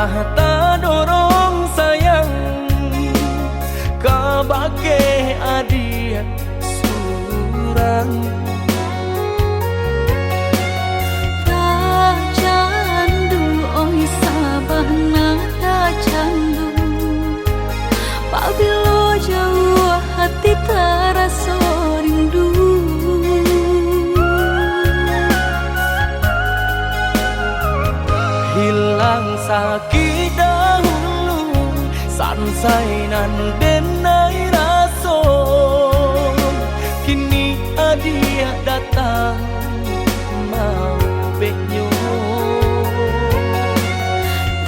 tak dorong sayang kabake adia surang tak candu oi sabana tak candu pabilo jauh hati terasa rindu hilang sakit dahulu sansai nan denai raso kini adia datang mau benyo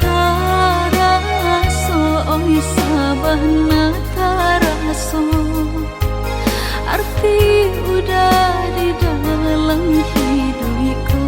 taraso oi sabana taraso arti udah di dalam hidupku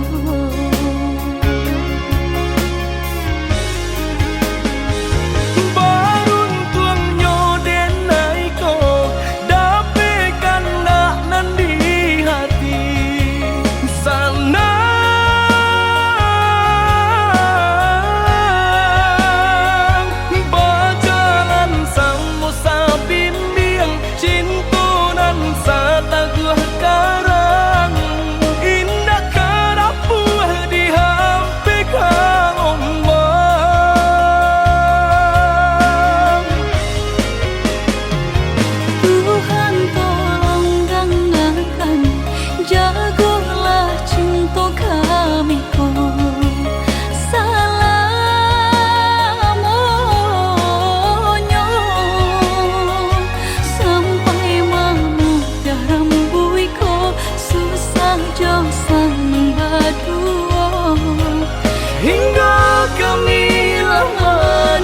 hingga kami lama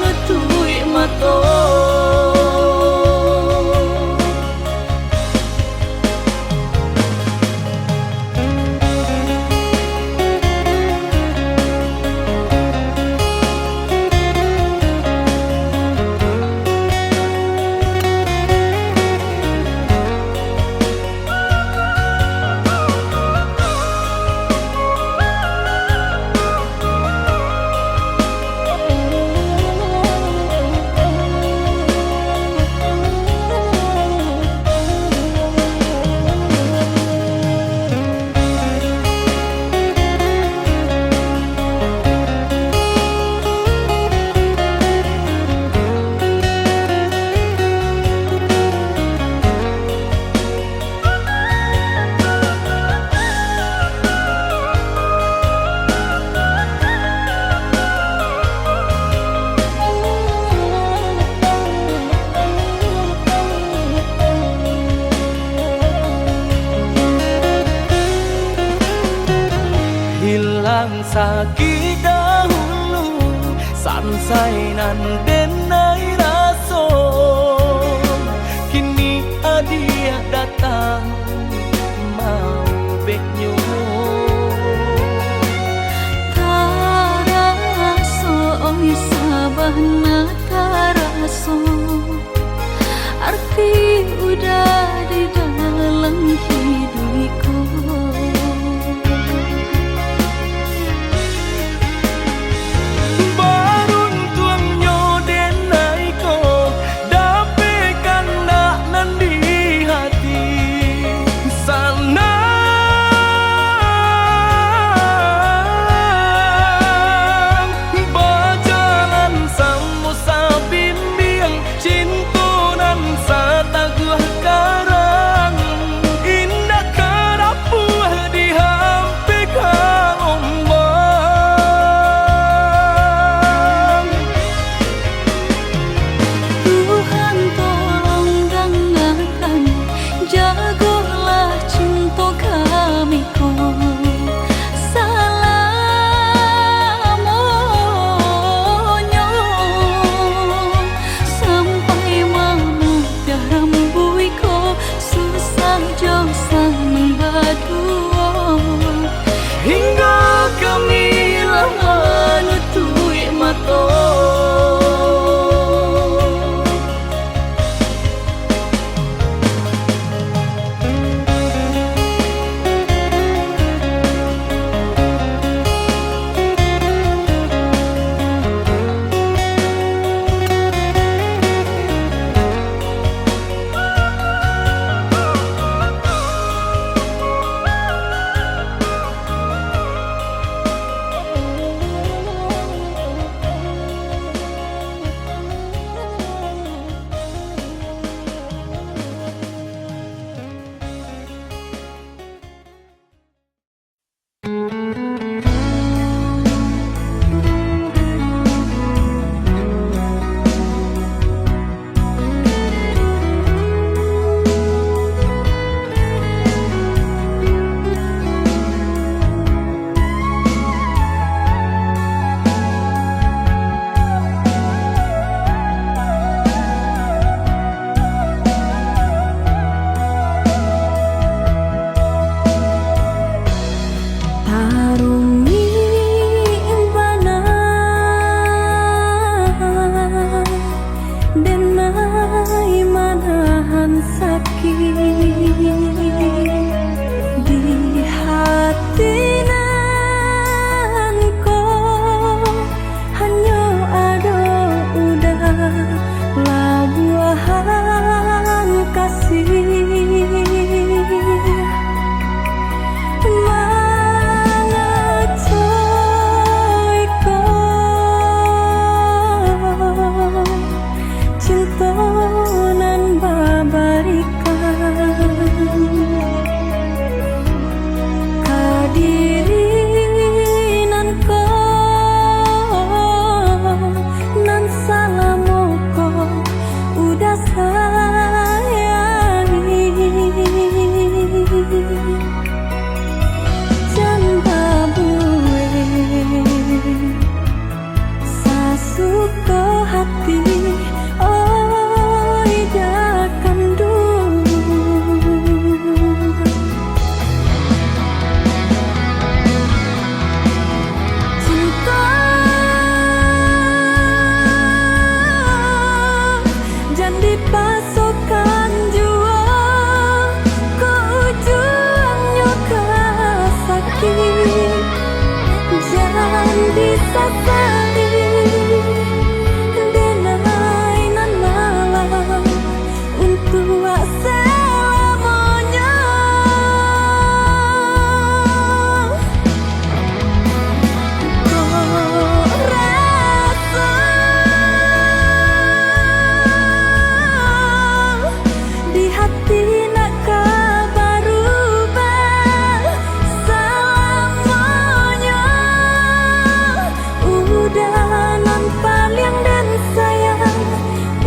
nutui mata hilang sakit dahulu sansai nan denai raso kini adia datang mau benyo taraso oi sabana taraso arti udah di dalam hidupku barun tuangnya denai disasari denai nan malam untuk selamanya. Kau rasa di hati nak kabar ubah selamanya. Udah nan paling dan sayang,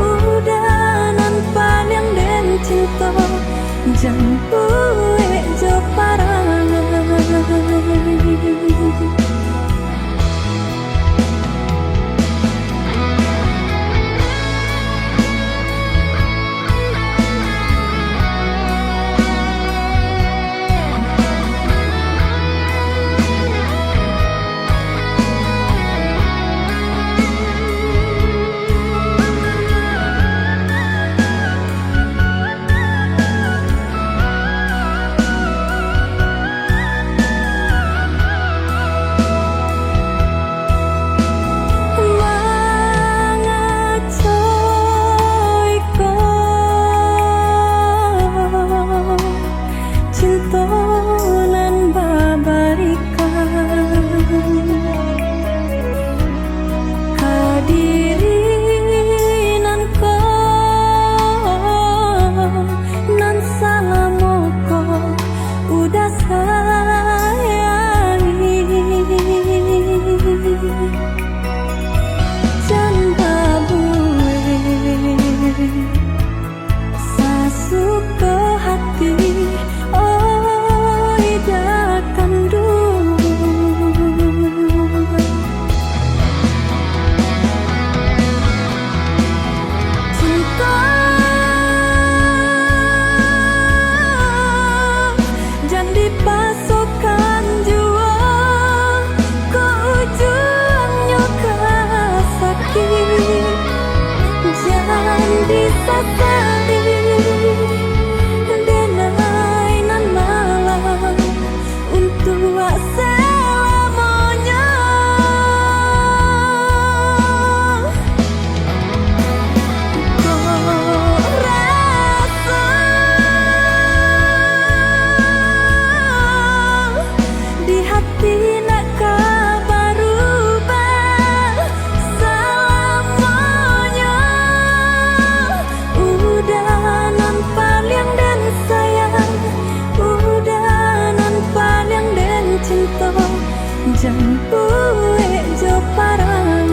udah nan paling dan cinta, jangan buat jo parangan. Jangan buat jo parangan.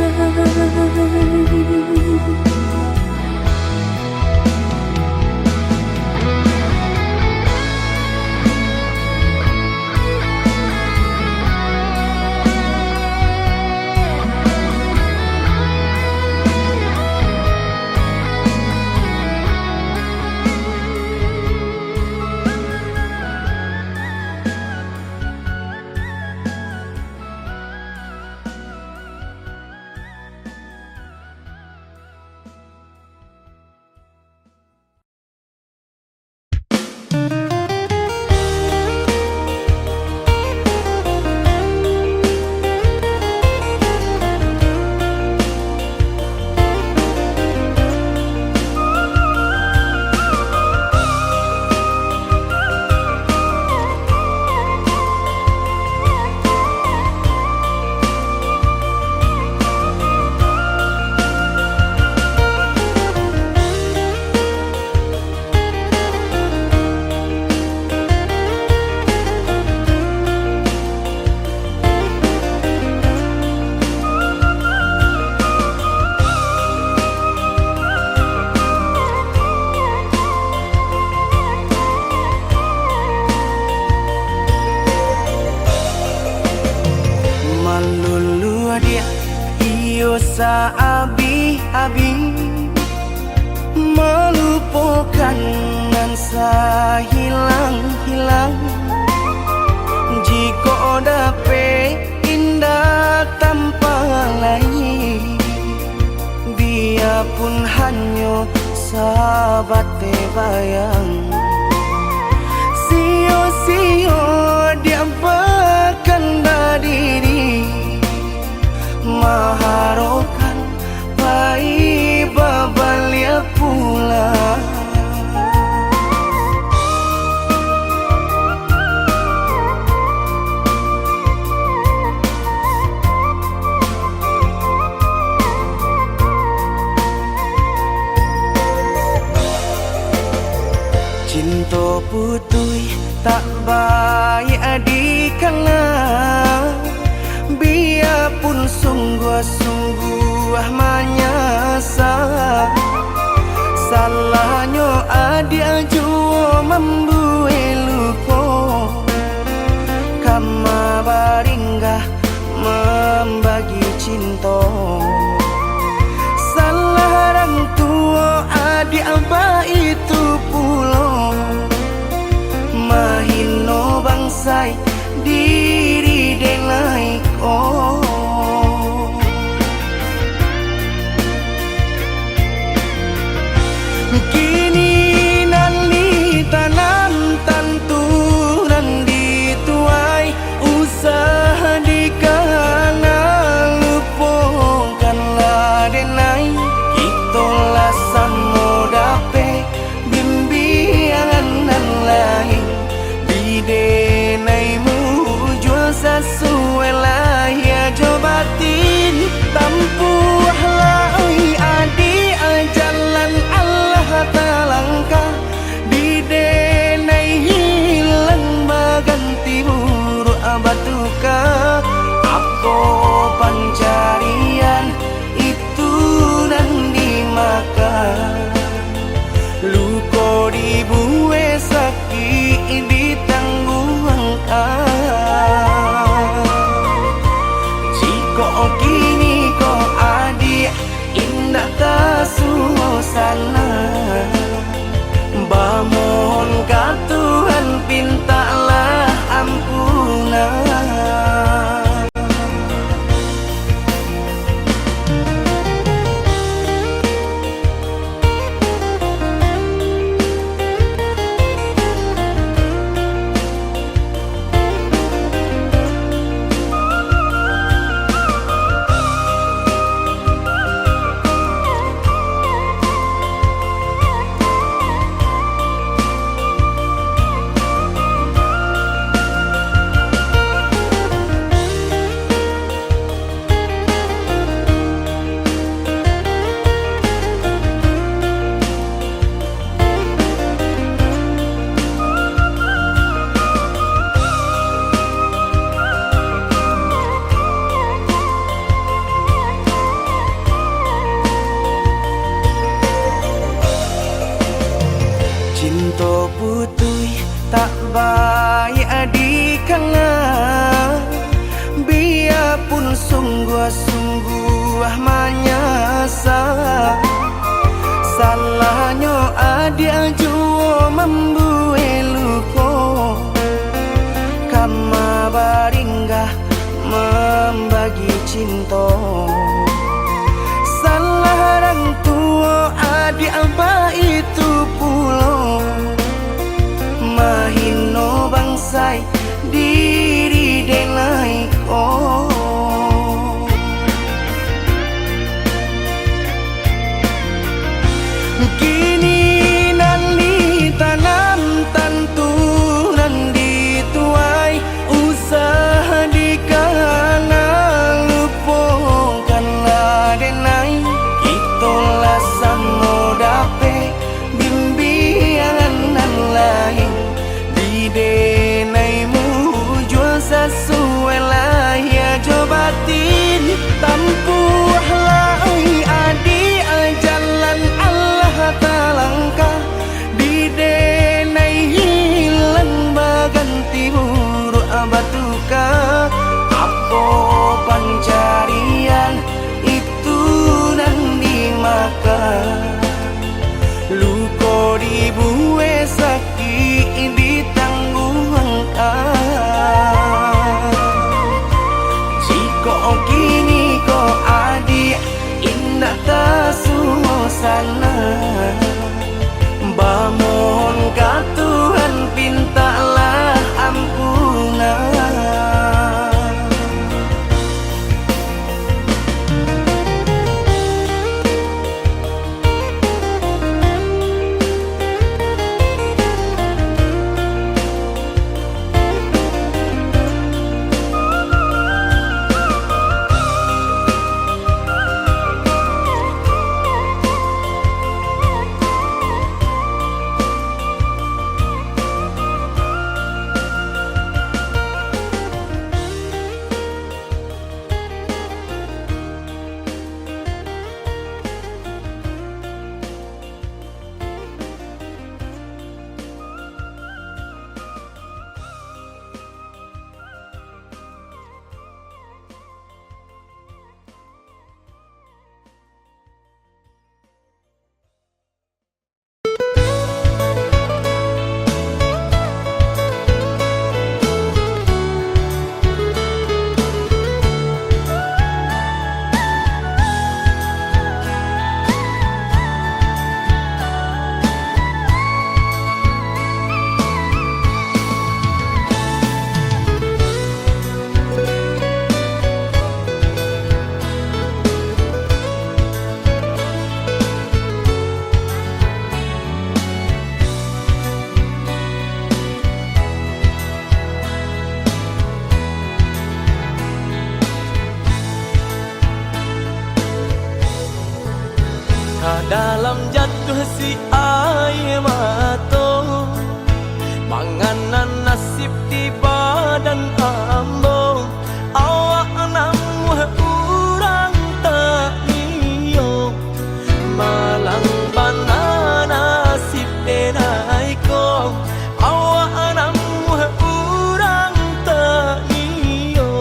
dosa abi-abi melupakan dan hilang-hilang. Jika dapat indah tanpa lain, dia pun hanya sahabat bayang. Sio-sio dia berkanda diri putui tak baik adikana, biarpun sungguh-sungguh menyasa. Salahnya adik jua membuat luka, kama baringgah membagi cinta. Salah orang tua adik apa itu pula, mahino bangsai diri denai ko. Kini nali tanam tanturan dituai, usaha dikana lupakanlah denai. Itulah samo dape bimbingan dan lain di denaimu jual sesuai lah ya jobatin tampuhlah oi adi jalan Allah talangkah di denai hilang baganti buruk abatuka. Apa pencarian itu dan dimakan, luka dibuat sakit ditangguhkan. Jika kini kau adik indah kasuasana, bamohon ka Tuhan pintalah ampunan. Cinta putui tak baik adikana, biarpun sungguh-sungguh menyasa. Salahnya adik jua membuat luka, kama baringgah membagi cinta. Salah orang tua adik apa itu pula, mahino bangsai diri denai ko. Kini nali si air mato manganan nasib di badan ambo awak namu urang tak niyo malang bana nasib denai ko awak namu urang tak niyo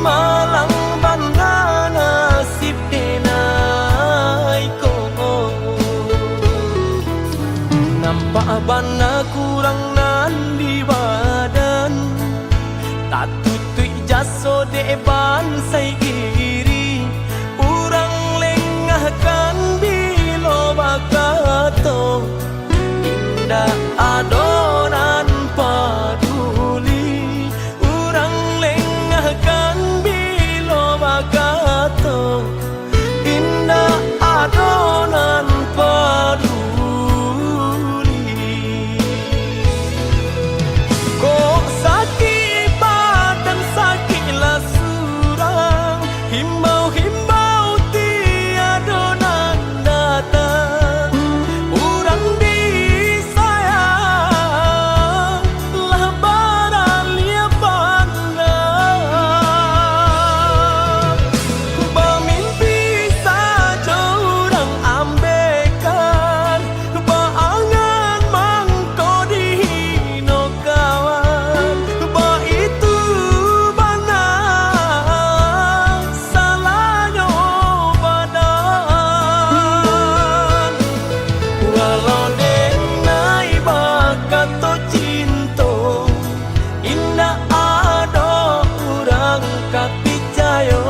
malang bana nasib denai ko nampak bana kurang nan di badan tak tutui jaso deban sai iri urang lengahkan bilo bakato indah adonan paduli urang lengahkan bilo bakato indah adonan paduli kok sakit badan sakitlah surang himbau-himbau tiada nan datang urang disayang lah baralia pandang bermimpi saja urang ambekan baangan mangko dihino kawan ba itu bana salahnya badan walau denai bakato cinto indah ada urang kapicayo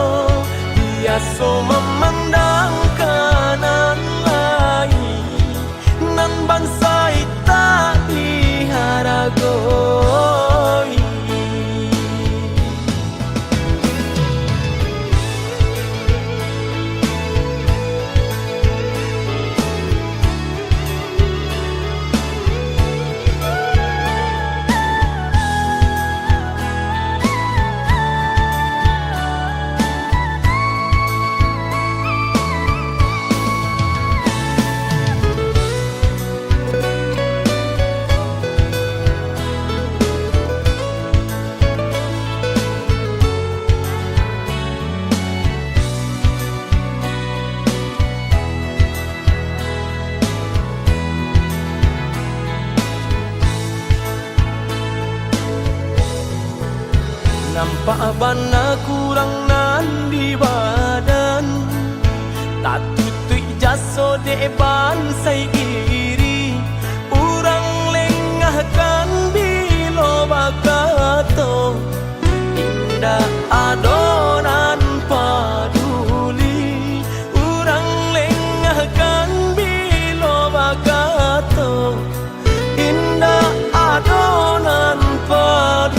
biasa memandang kanan lain nan bansai tak diharagoi nampak bana kurang nan di badan tak tutui jaso deban sai iri urang lengahkan bilo bakato indah adonan paduli urang lengahkan bilo bakato indah adonan paduli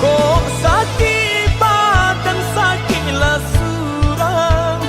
kok sakit badan sakitlah surang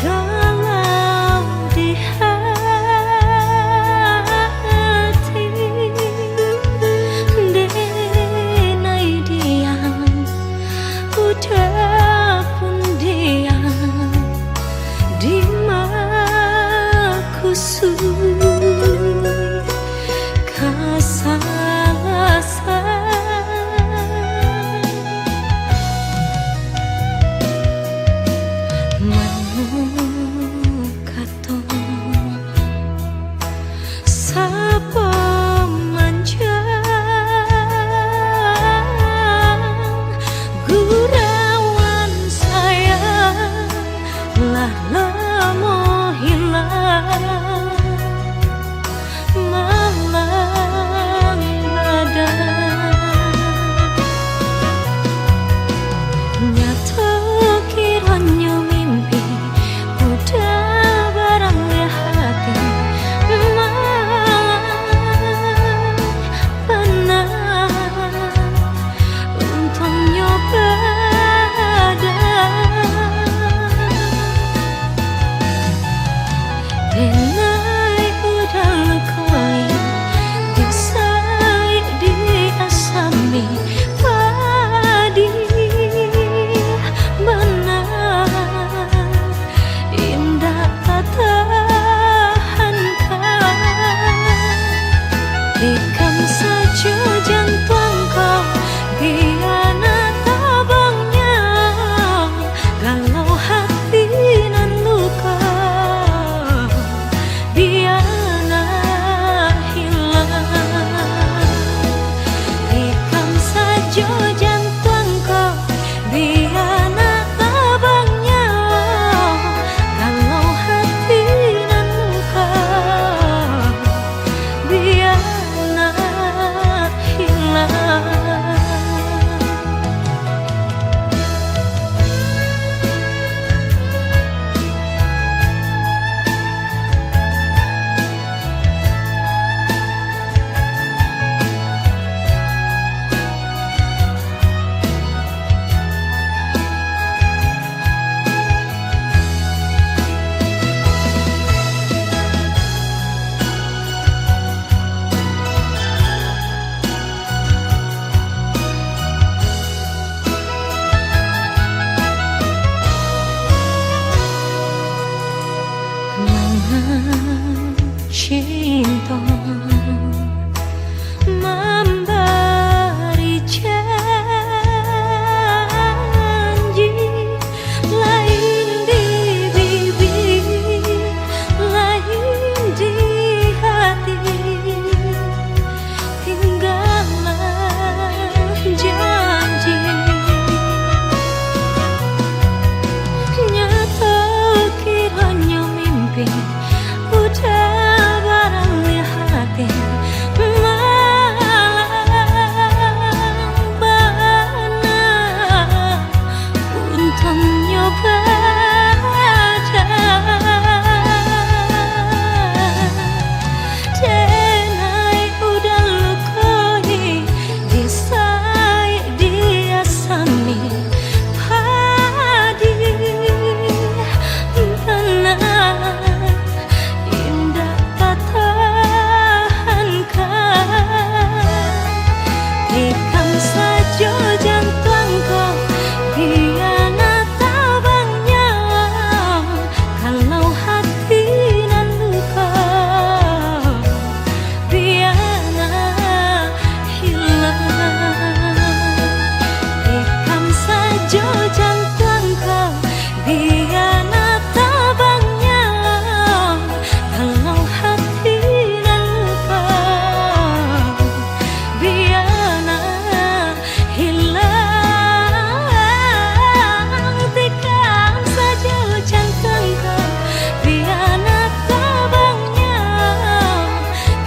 Kalau di hati denai diam, udah pun diam, di makusui kasalasan. Ikan saja jantung kau biana tabangnya, galau hati nan luka biana hilang. Ikan saja jantung kau biana tabangnya, galau hati nan luka biana cinta memberi janji, lain di bibir, lain di hati, tinggallah janji. Nyata kiranya mimpi udah barang hati, malam bana untuk nyoba denai udah lukai disai dia sami padi benar. Ikan saja jantung kau biana tabangnya, kalau hati nan luka biana hilang. Ikan saja jantung kau biana tabangnya, kalau hati nan luka biana hilang. Tikam saja jantung kau biana tabangnya,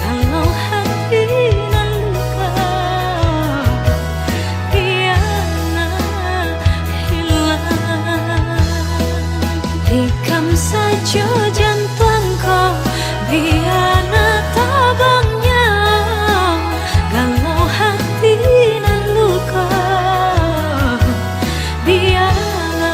kalau hati nan luka biana hilang. Tikam saja jantung kau biana tabangnya, kalau hati nan luka biana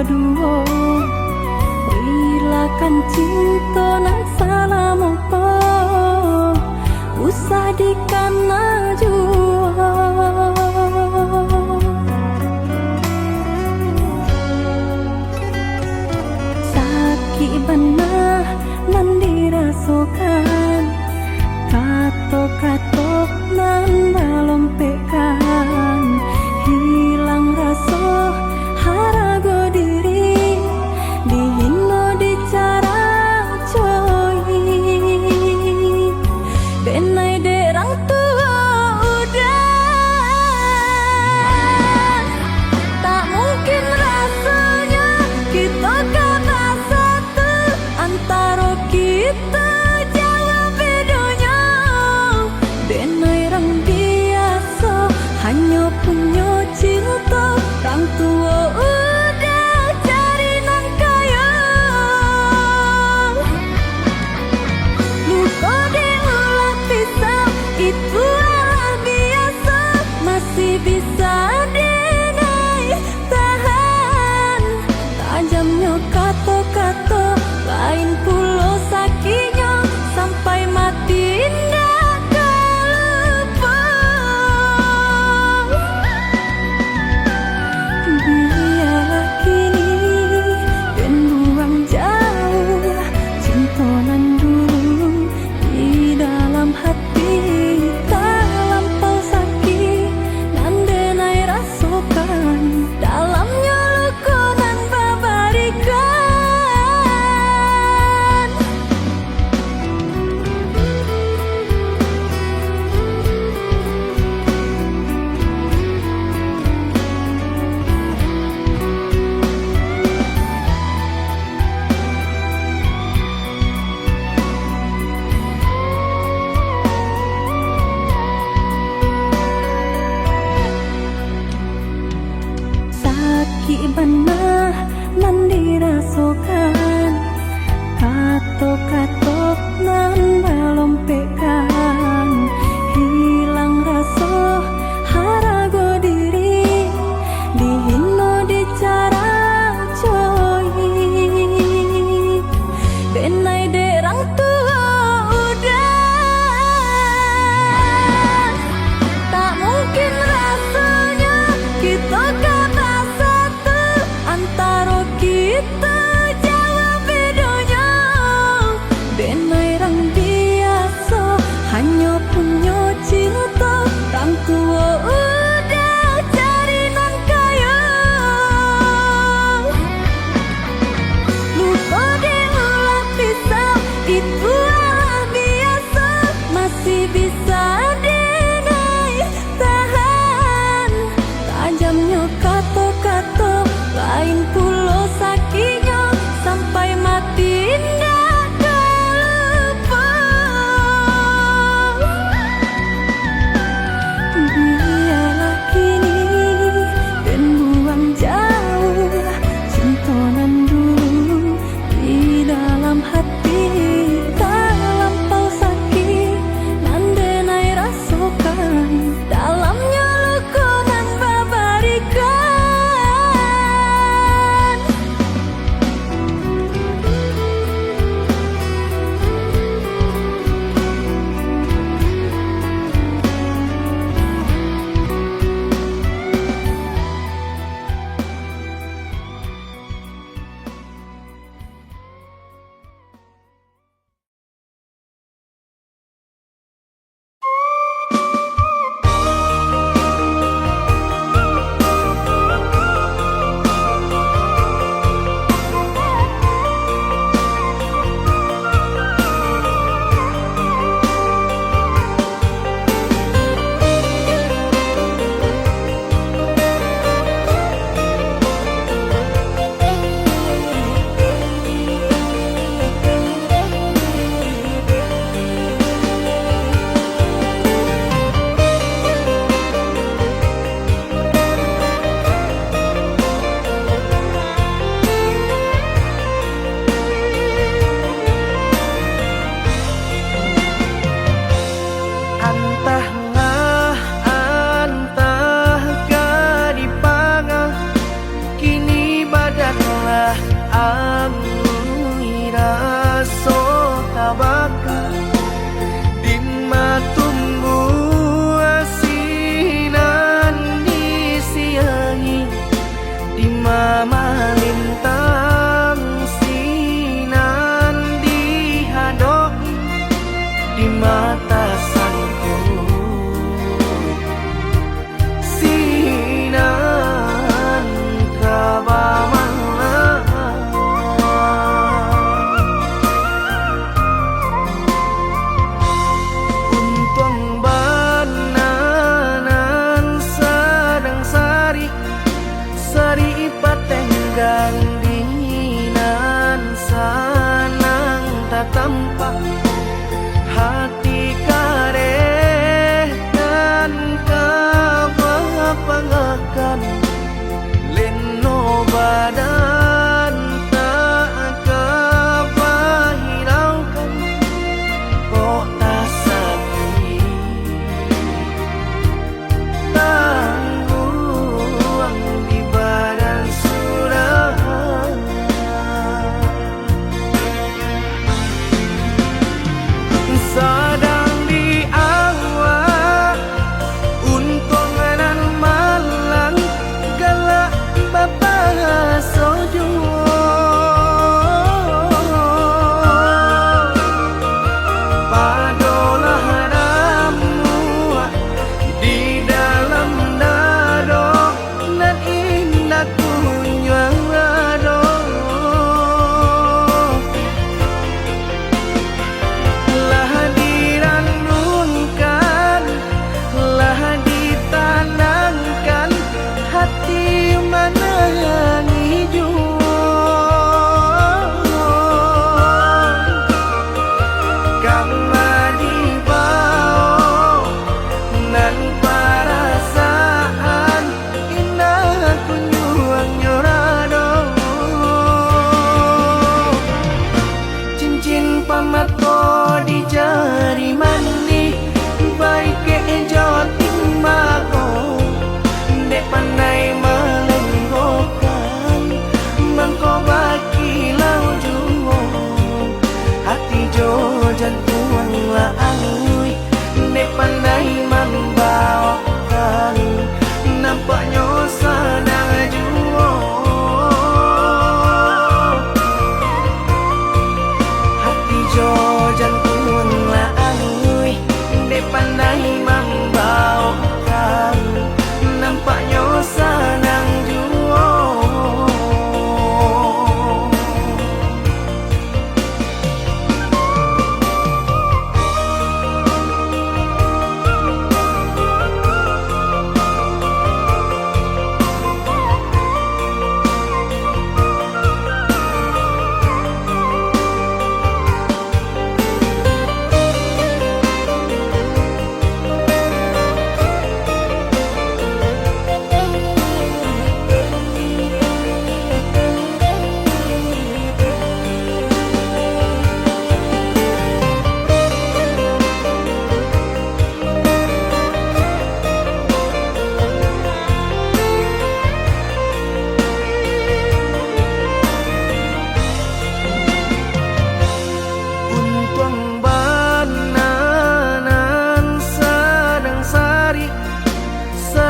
duo Rilakan cinta nan salah mopo Usah dikana jua Sakit benar nan dirasakan Katok-katok nan balompekan Hilang rasa harago diri Dihino dicara coy Benai derang tua udah Tak mungkin rasanya kita kata satu Antara kita hanya punya cinta Orang tua udah cari nan kaya Luka diulang pisau Itu adalah biasa Masih bisa dinai tahan Tajamnya kata-kata Lain pulau sakitnya Sampai mati benar nan dirasakan Katok-katok nan balompekan Hilang rasa harago diri Dihino dicara coy Benai derang tua udah Tak mungkin rasanya kita kata antara kita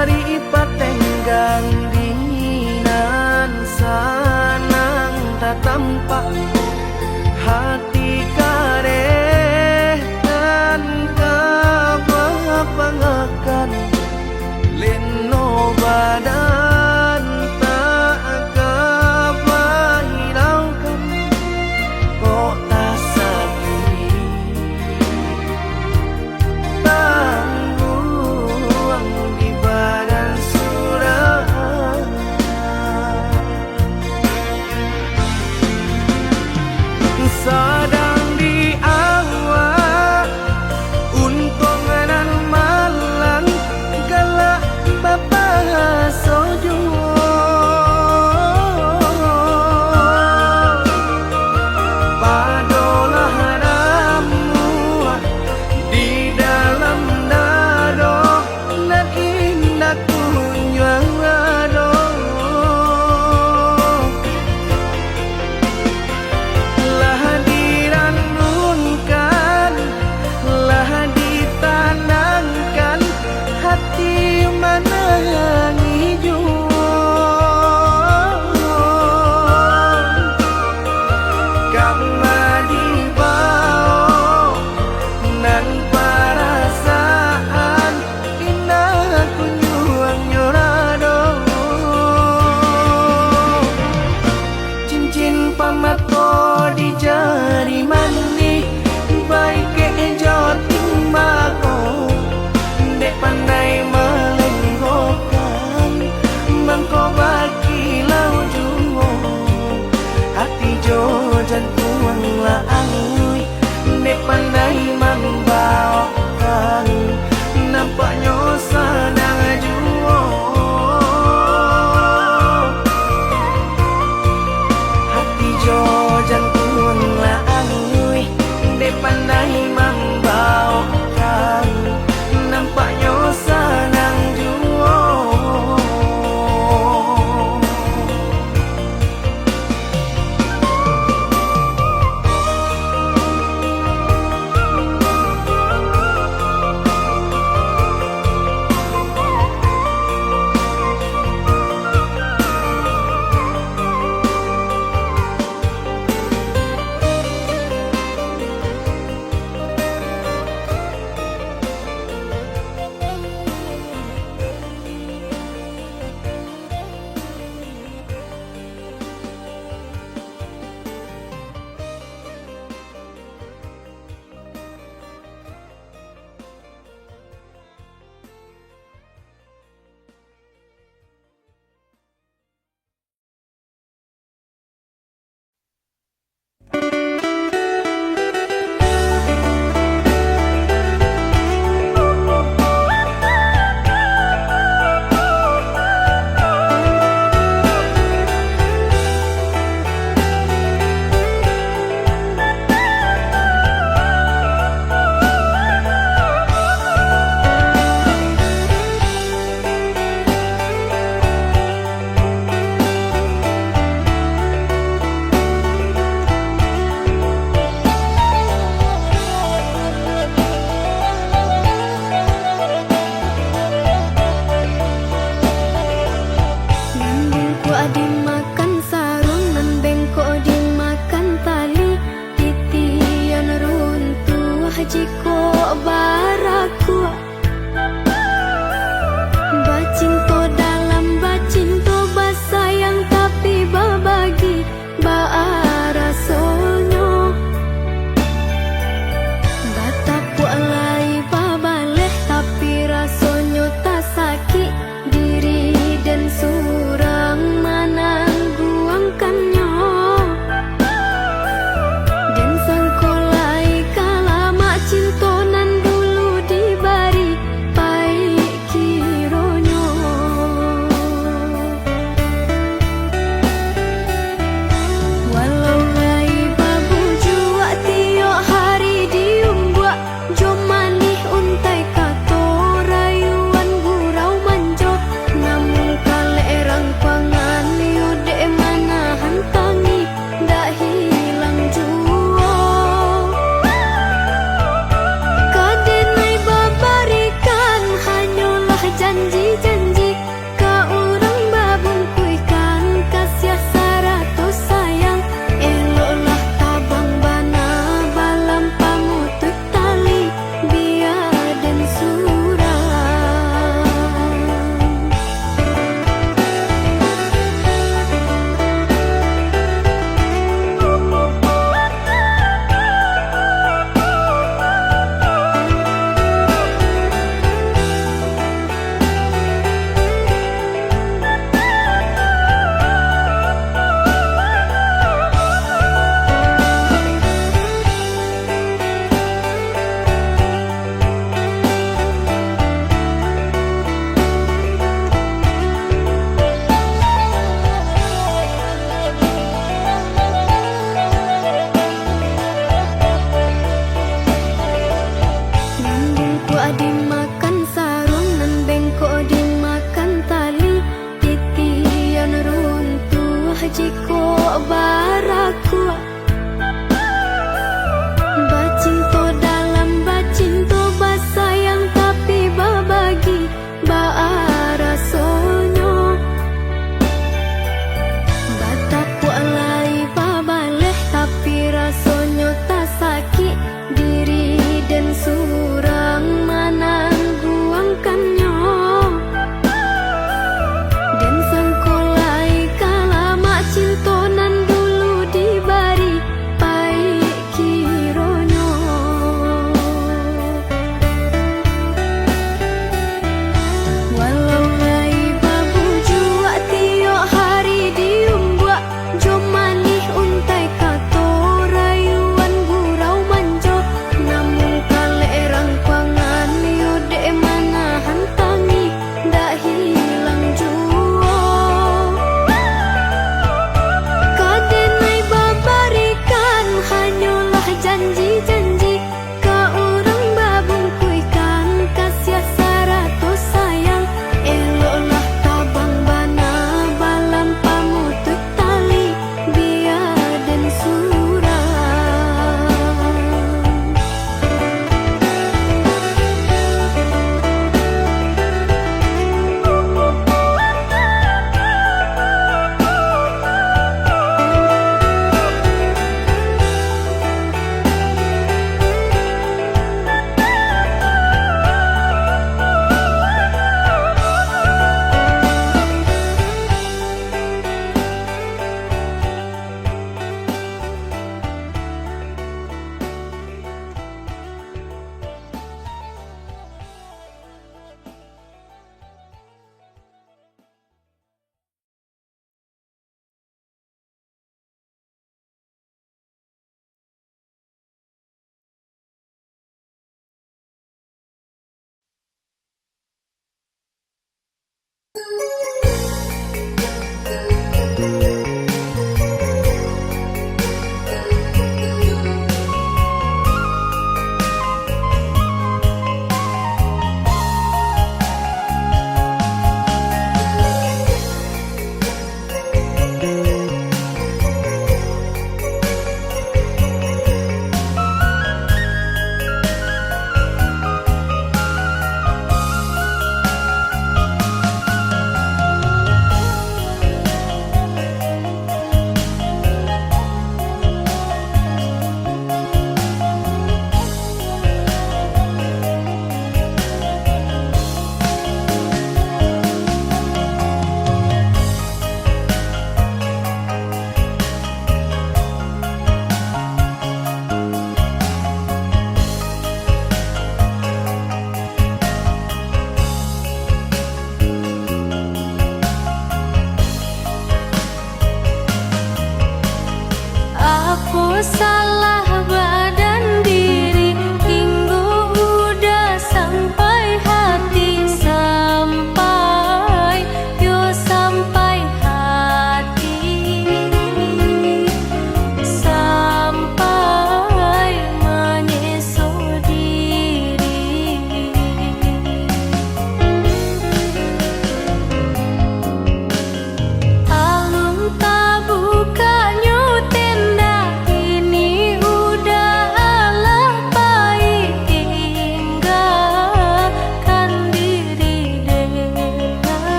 Sari patenggang dinan sanang tak tampak hati kareh dan kapangakan leno badan tak kepahilaukan kok tak sakit tanggung di badan surah sadang di awak untungan malang galak bapak sojo padolah ramu di dalam dado dan indah kunjung ado lah dirandunkan lah ditanangkan hati mana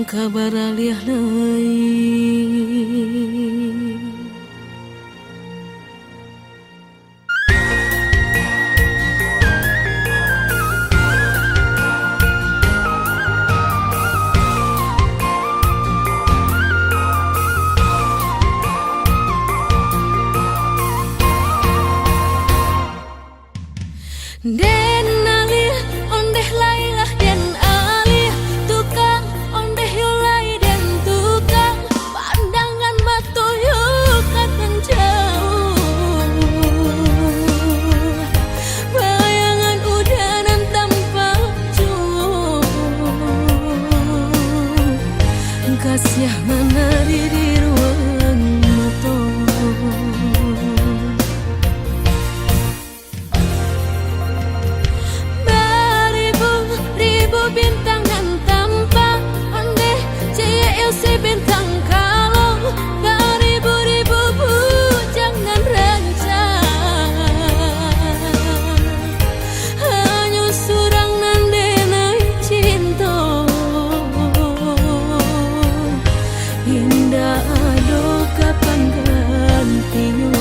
kabar aliah lain. Den alih ondeh lailah den alih tukang ondeh yulai den tukang pandangan mata yuk katan jauh bayangan udanan tanpa jauh kasih menari di ruang mata. Bintang dan tampak ondeh cahaya si bintang kalau gak ribu-ribu bujang dan rancang hanya surang nan denai cinta indah ado kapan gantinya.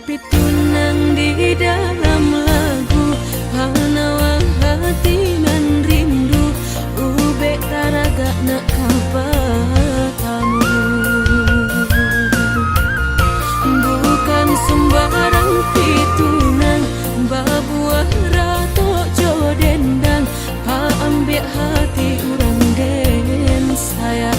Pitunang di dalam lagu Hanawa hati nan rindu Ube taraga nak kamu bukan sembarang pitunang babuah rato jodendang pa ambek hati urang den sayang.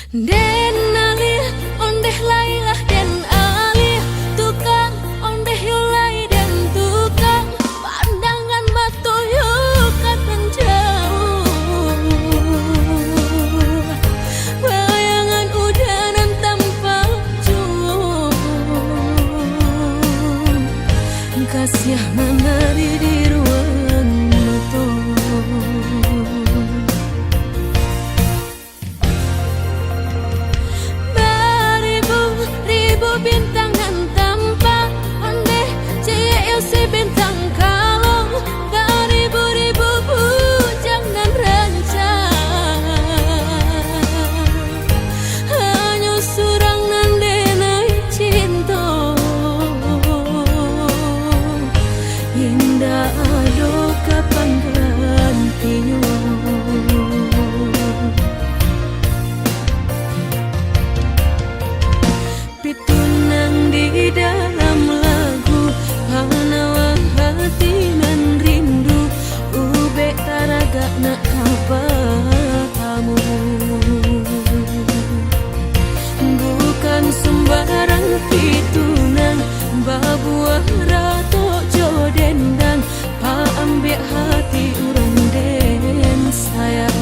Den alih ondeh lailah den alih tukang ondeh yulai den tukang pandangan mata yuk katan jauh bayangan udanan tanpa jauh kasih menari di ruang mata. Bintang dan tampak ondeh cahaya si bintang kalau gak ribu-ribu bujang dan rancang hanya surang nan denai cinta indah ado kapan gantinya. Pitunang di dalam lagu Hanawa hati nan rindu Ube taraga nak kamu bukan sembarang pitunang babuah rato jodendang pa ambek hati urang den sayang.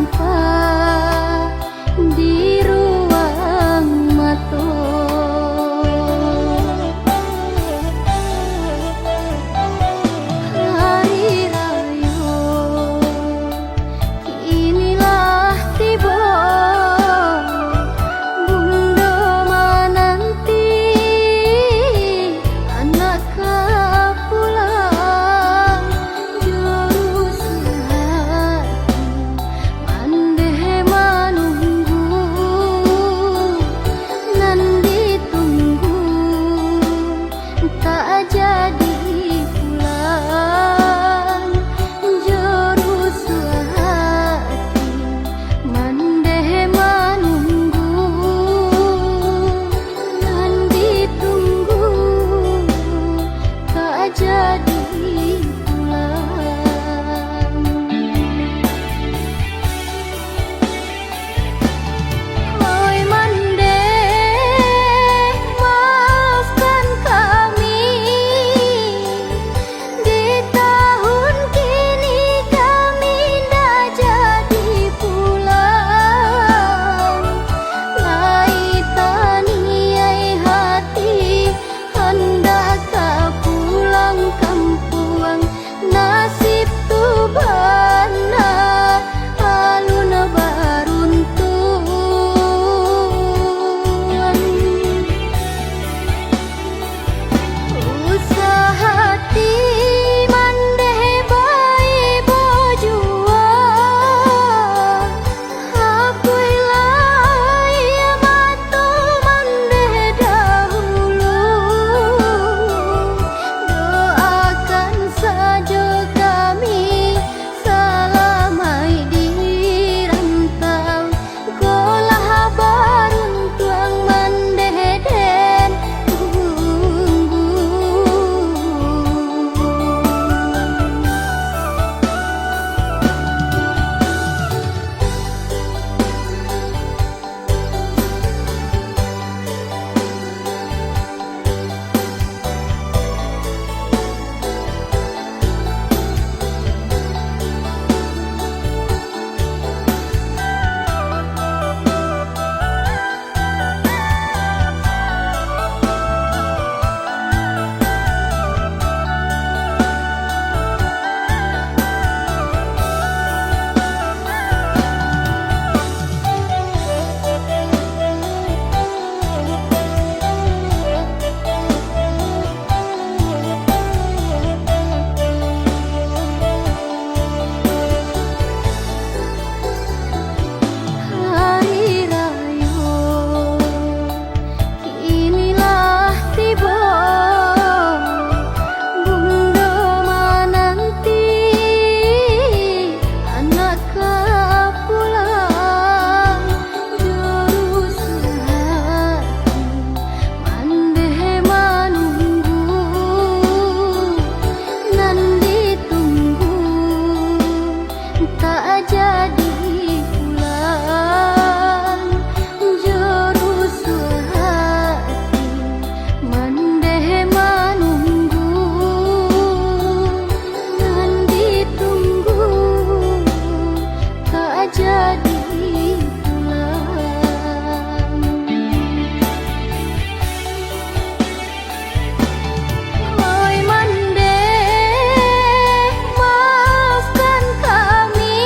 hampa di ruang mato. Hari raya inilah tiba, bunda menanti anak pulang juru hati mandeh menunggu nan ditunggu tak jadi pulang juru hati mandeh menunggu nan ditunggu tak jadi pulang. Oi mandeh, maafkan kami di tahun kini kami ndak jadi pulang. Lai taniai hati hendak pulang kampung, nasib tu bana alun baruntun. Usaha hati mandeh bayi bojuan, hakui lai matu mandeh dahulu. Doakan saja kami selamai di rantau, golah baruntuang mandeh den tunggu. Hari raya inilah tiba, bunda menanti anak pulang juru hati mandeh menunggu nan ditunggu tak jadi pulang juru hati mandeh menunggu nan ditunggu tak jadi pulang. Oi mandeh, maafkan kami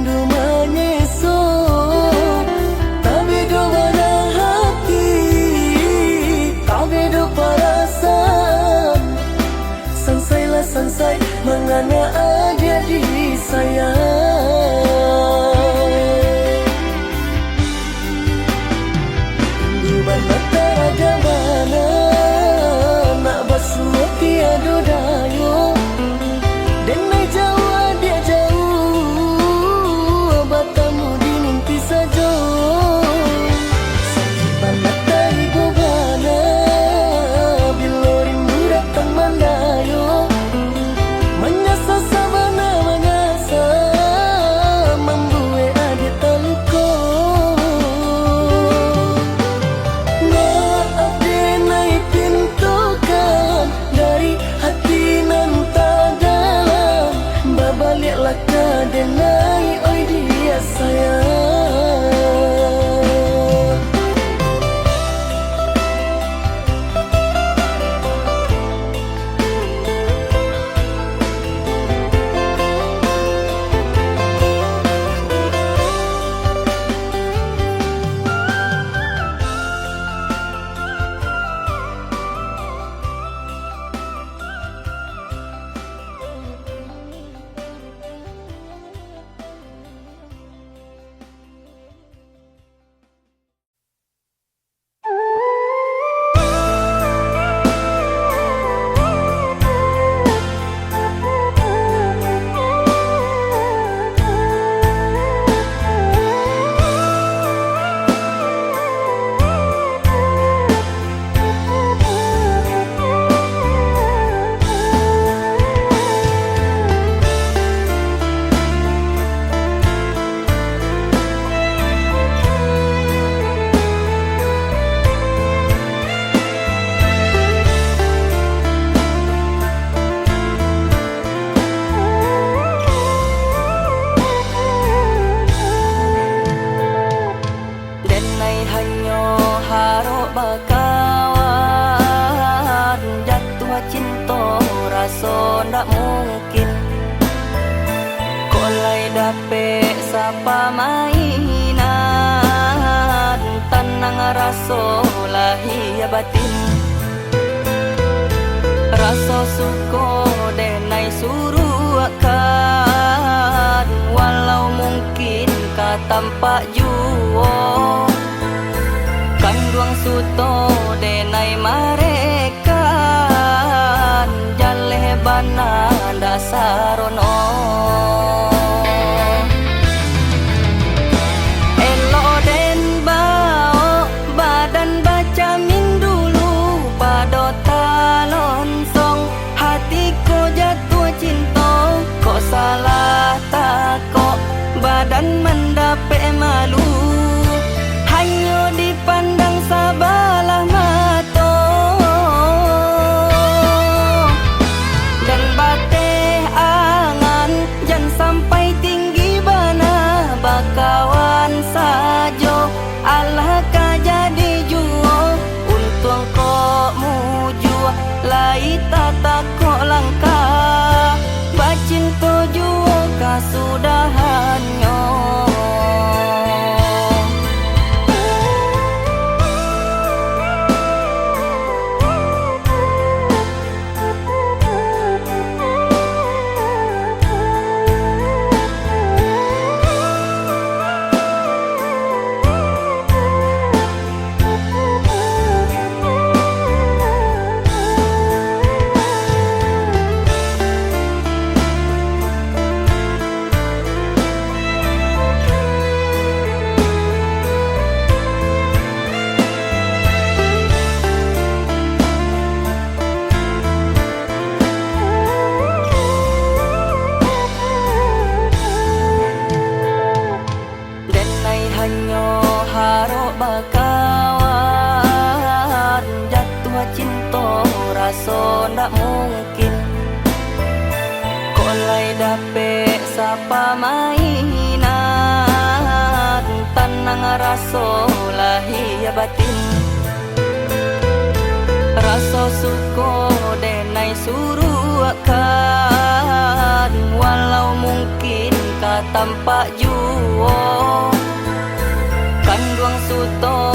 rindu menyesal. Tak beda mana hati, tak beda perasaan. Sansailah sansai mengana ada diri sayang. Duban mata raja mana nak basuh tiada dayo. Denai jauh dia jauh, batamu di mimpi saja. Sakit mata ibu bana bila rindu datang mendayo. Menyasa sabana menyasa membuat adik terluka. Maaf denai pintukan dari hati nan tak dalam. Babaliklah ke denai oi dia sayang. Bakawan jatuh cinta rasa ndak mungkin. Kolai dapet sapa mainan, tenang rasa lahir batin. Rasa suka denai suruh akan, walau mungkin kau tampak jua. Kandung suto denai marekan, jaleh bana dasarono. Elo den bao badan baca min dulu, pada talon song hatiku jatuh cinta. Kok salah tak kok badan mendapat malu, hanya dipandang sabalah mata. Dan bateh angan jangan sampai tinggi bana. Bakawan sajo Allah ka jadi jua. Untung kok muju lai tata kok langkah. Bacinta jua kasudahannya. Bakawan jatuh cinta rasa ndak mungkin. Kolai dapet sapa mainan, tenang rasa lahir batin. Rasa suka denai suruh akan, walau mungkin kau tanpa juo Kanduang suto